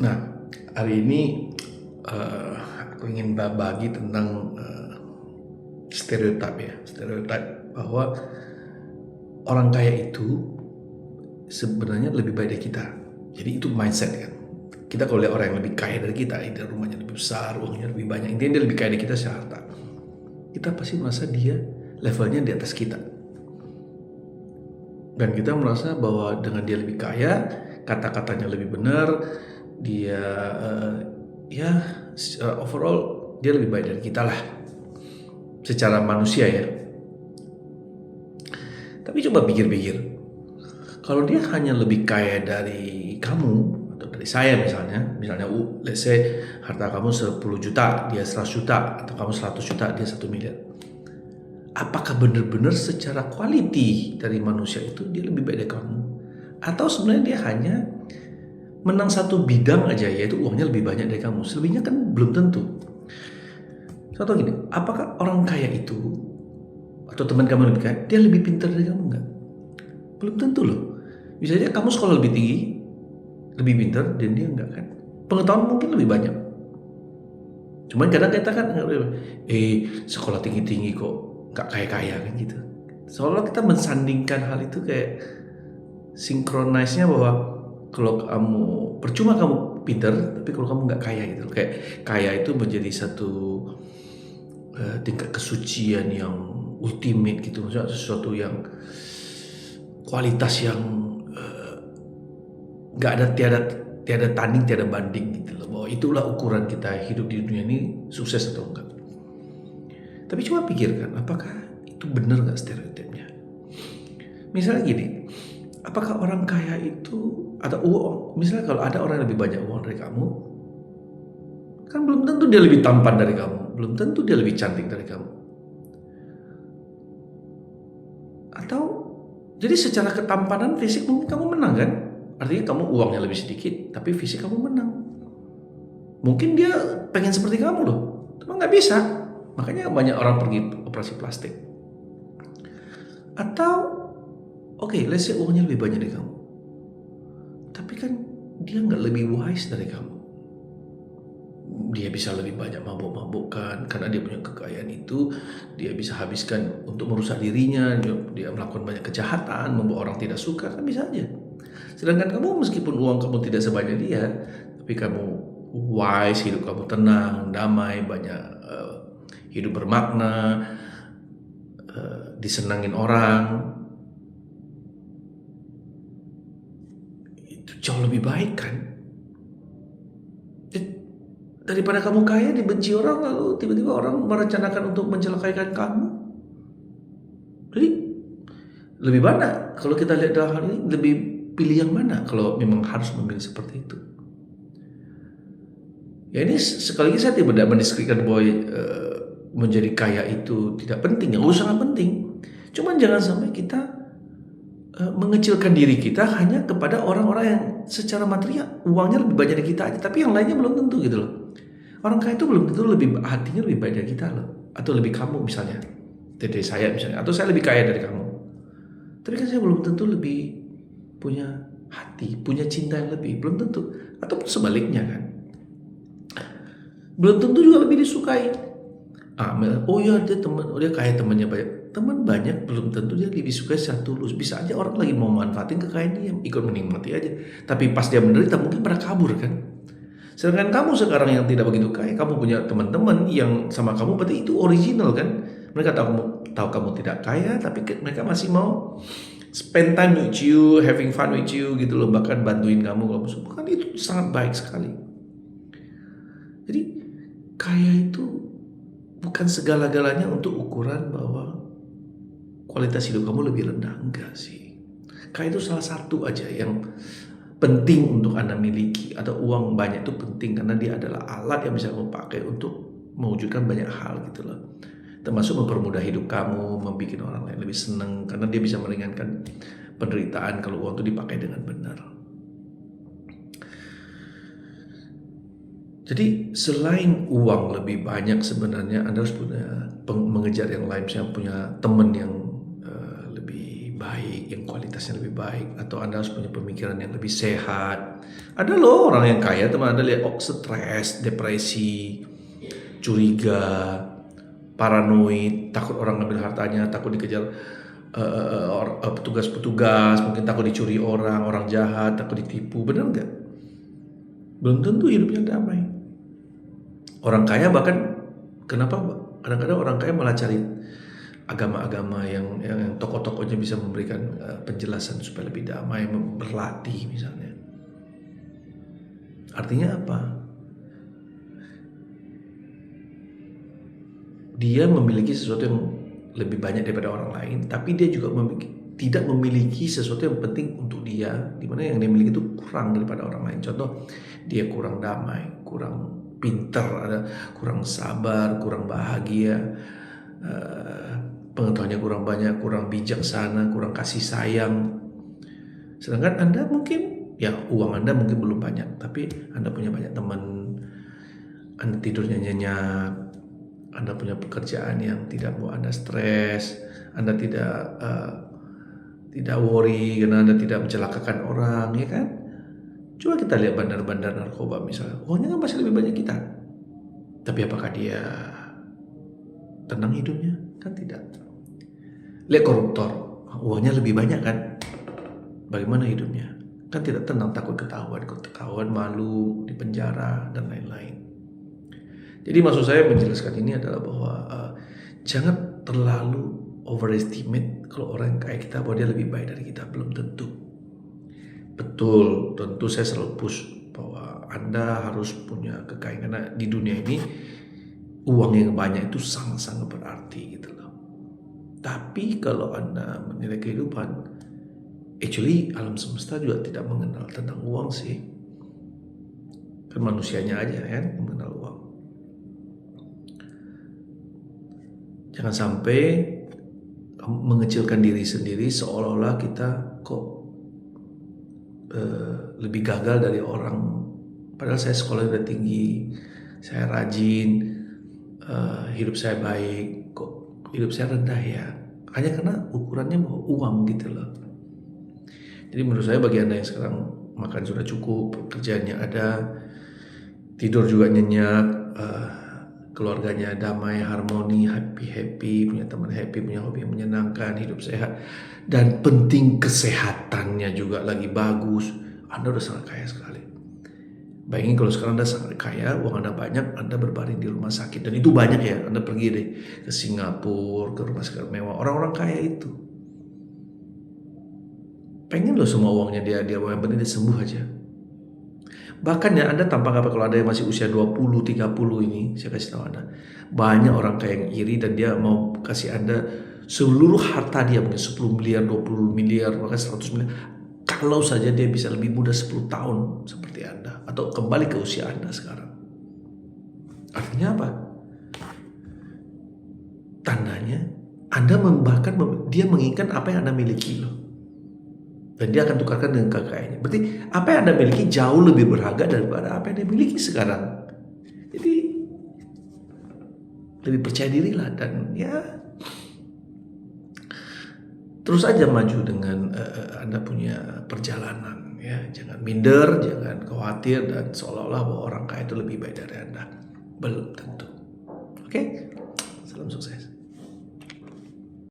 Nah, hari ini aku ingin bagi tentang stereotip bahwa orang kaya itu sebenarnya lebih baik dari kita. Jadi itu mindset kan. Kita kalau lihat orang yang lebih kaya dari kita, dia rumahnya lebih besar, uangnya lebih banyak, intinya dia lebih kaya dari kita secara harta. Kita pasti merasa dia levelnya di atas kita. Dan kita merasa bahwa dengan dia lebih kaya, kata-katanya lebih benar, dia overall dia lebih baik dari kita lah secara manusia ya. Tapi coba pikir-pikir, kalau dia hanya lebih kaya dari kamu atau dari saya misalnya let's say harta kamu 10 juta, dia 100 juta, atau kamu 100 juta, dia 1 miliar. Apakah benar-benar secara quality dari manusia itu dia lebih baik dari kamu? Atau sebenarnya dia hanya menang satu bidang aja, yaitu uangnya lebih banyak dari kamu. Selebihnya kan belum tentu. Contoh gini, apakah orang kaya itu atau teman kamu lebih kaya, dia lebih pintar dari kamu enggak? Belum tentu loh. Bisa aja kamu sekolah lebih tinggi, lebih pintar, dan dia enggak kan. Pengetahuan mungkin lebih banyak. Cuman kadang kita kan sekolah tinggi-tinggi kok enggak kaya-kaya kan gitu. Seolah kita mensandingkan hal itu kayak sinkronisnya bahwa kalau kamu percuma kamu pintar, tapi kalau kamu nggak kaya gitu. Kayak kaya itu menjadi satu tingkat kesucian yang ultimate gitu, maksudnya sesuatu yang kualitas yang nggak ada tiada tanding tiada banding gitu loh, bahwa itulah ukuran kita hidup di dunia ini sukses atau enggak. Tapi coba pikirkan, apakah itu benar nggak stereotipnya? Misalnya gini, apakah orang kaya itu atau uang, misalnya kalau ada orang yang lebih banyak uang dari kamu, kan belum tentu dia lebih tampan dari kamu, belum tentu dia lebih cantik dari kamu. Atau jadi secara ketampanan fisik mungkin kamu menang kan? Artinya kamu uangnya lebih sedikit, tapi fisik kamu menang. Mungkin dia pengen seperti kamu loh, tapi nggak bisa. Makanya banyak orang pergi operasi plastik. Atau let's say uangnya lebih banyak dari kamu, tapi kan dia nggak lebih wise dari kamu. Dia bisa lebih banyak mabuk-mabukan karena dia punya kekayaan itu, dia bisa habiskan untuk merusak dirinya, dia melakukan banyak kejahatan, membuat orang tidak suka, kan bisa aja. Sedangkan kamu meskipun uang kamu tidak sebanyak dia, tapi kamu wise, hidup kamu tenang, damai, banyak hidup bermakna, disenangin orang, itu jauh lebih baik kan? Daripada kamu kaya dibenci orang, lalu tiba-tiba orang merencanakan untuk mencelakaikan kamu. Jadi lebih mana kalau kita lihat dalam hal ini, lebih pilih yang mana kalau memang harus memilih seperti itu? Ya ini sekali lagi saya tidak mendeskripsikan bahwa menjadi kaya itu tidak penting, ya sangat penting. Cuman jangan sampai kita mengecilkan diri kita hanya kepada orang-orang yang secara material uangnya lebih banyak dari kita aja, tapi yang lainnya belum tentu gitu loh. Orang kaya itu belum tentu hatinya lebih baik dari kita loh, atau lebih kamu misalnya, dari saya misalnya, atau saya lebih kaya dari kamu. Tapi kan saya belum tentu lebih punya hati, punya cinta yang lebih, belum tentu. Ataupun sebaliknya kan, belum tentu juga lebih disukai. Dia kaya, temannya banyak. Teman banyak belum tentu dia lebih suka secara tulus. Bisa aja orang lagi mau manfaatin kekayaan dia, ikut menikmati aja. Tapi pas dia menderita mungkin pada kabur kan. Sedangkan kamu sekarang yang tidak begitu kaya, kamu punya teman-teman yang sama kamu, berarti itu original kan. Mereka tahu kamu tidak kaya, tapi mereka masih mau spend time with you, having fun with you gitu loh, bahkan bantuin kamu kalau bukan, itu sangat baik sekali. Jadi kaya itu bukan segala-galanya untuk ukuran bahwa kualitas hidup kamu lebih rendah, enggak sih. Kaya itu salah satu aja yang penting untuk Anda miliki, atau uang banyak itu penting karena dia adalah alat yang bisa kamu pakai untuk mewujudkan banyak hal gitu loh. Termasuk mempermudah hidup kamu, membuat orang lain lebih senang karena dia bisa meringankan penderitaan kalau uang itu dipakai dengan benar. Jadi selain uang lebih banyak, sebenarnya Anda harus punya mengejar yang lain, misalnya punya teman yang lebih baik, yang kualitas mentalitasnya lebih baik, atau Anda harus punya pemikiran yang lebih sehat. Ada loh orang yang kaya, teman Anda lihat, stres, depresi, curiga, paranoid, takut orang ngambil hartanya, takut dikejar petugas-petugas, mungkin takut dicuri orang jahat, takut ditipu. Benar nggak? Belum tentu hidupnya damai. Orang kaya bahkan, kenapa kadang-kadang orang kaya malah cari agama-agama yang tokoh-tokohnya bisa memberikan penjelasan supaya lebih damai, berlatih misalnya. Artinya apa? Dia memiliki sesuatu yang lebih banyak daripada orang lain, tapi dia juga tidak memiliki sesuatu yang penting untuk dia, dimana yang dia miliki itu kurang daripada orang lain. Contoh, dia kurang damai, kurang pinter, kurang sabar, kurang bahagia, pengetahuannya kurang banyak, kurang bijaksana, kurang kasih sayang. Sedangkan Anda mungkin, ya uang Anda mungkin belum banyak, tapi Anda punya banyak teman, Anda tidurnya nyenyak, Anda punya pekerjaan yang tidak membuat Anda stres, Anda tidak worry karena Anda tidak mencelakakan orang, ya kan? Coba kita lihat bandar-bandar narkoba misalnya, uangnya kan pasti lebih banyak kita. Tapi apakah dia tenang hidupnya? Kan tidak. Lihat koruptor, uangnya lebih banyak kan? Bagaimana hidupnya? Kan tidak tenang, takut ketahuan, malu, dipenjara, dan lain-lain. Jadi maksud saya menjelaskan ini adalah bahwa jangan terlalu overestimate kalau orang kayak kita bahwa dia lebih baik dari kita. Belum tentu. Betul, tentu saya selalu push bahwa Anda harus punya kekayaan, karena di dunia ini uang yang banyak itu sangat-sangat berarti gitu loh. Tapi kalau Anda menilai kehidupan, actually alam semesta juga tidak mengenal tentang uang sih. Kan manusianya aja kan yang mengenal uang. Jangan sampai mengecilkan diri sendiri seolah-olah kita kok lebih gagal dari orang. Padahal saya sekolah udah tinggi, saya rajin, hidup saya baik, kok hidup saya rendah ya? Hanya karena ukurannya mau uang gitu loh. Jadi menurut saya bagi Anda yang sekarang makan sudah cukup, pekerjaannya ada, tidur juga nyenyak, keluarganya damai, harmoni, happy, punya teman happy, punya hobi yang menyenangkan, hidup sehat, dan penting kesehatannya juga lagi bagus, Anda udah sangat kaya sekali. Bayangin kalau sekarang Anda sangat kaya, uang Anda banyak, Anda berbaring di rumah sakit, dan itu banyak ya. Anda pergi deh ke Singapura, ke rumah sakit mewah, orang-orang kaya itu pengen loh semua uangnya dia yang penting dia sembuh aja. Bahkan ya Anda tampak apa kalau ada yang masih usia 20, 30 ini, saya kasih tahu Anda, banyak orang kaya yang iri dan dia mau kasih Anda seluruh harta dia, mungkin 10 miliar, 20 miliar, bahkan 100 miliar, kalau saja dia bisa lebih muda 10 tahun seperti Anda, atau kembali ke usia Anda sekarang. Artinya apa? Tandanya Anda bahkan dia menginginkan apa yang Anda miliki loh. Dan dia akan tukarkan dengan kekayaannya. Berarti apa yang Anda miliki jauh lebih berharga daripada apa yang Anda miliki sekarang. Jadi lebih percaya dirilah dan ya terus aja maju dengan Anda punya perjalanan ya. Jangan minder, jangan khawatir dan seolah-olah bahwa orang kaya itu lebih baik dari Anda. Belum tentu. Oke? Salam sukses.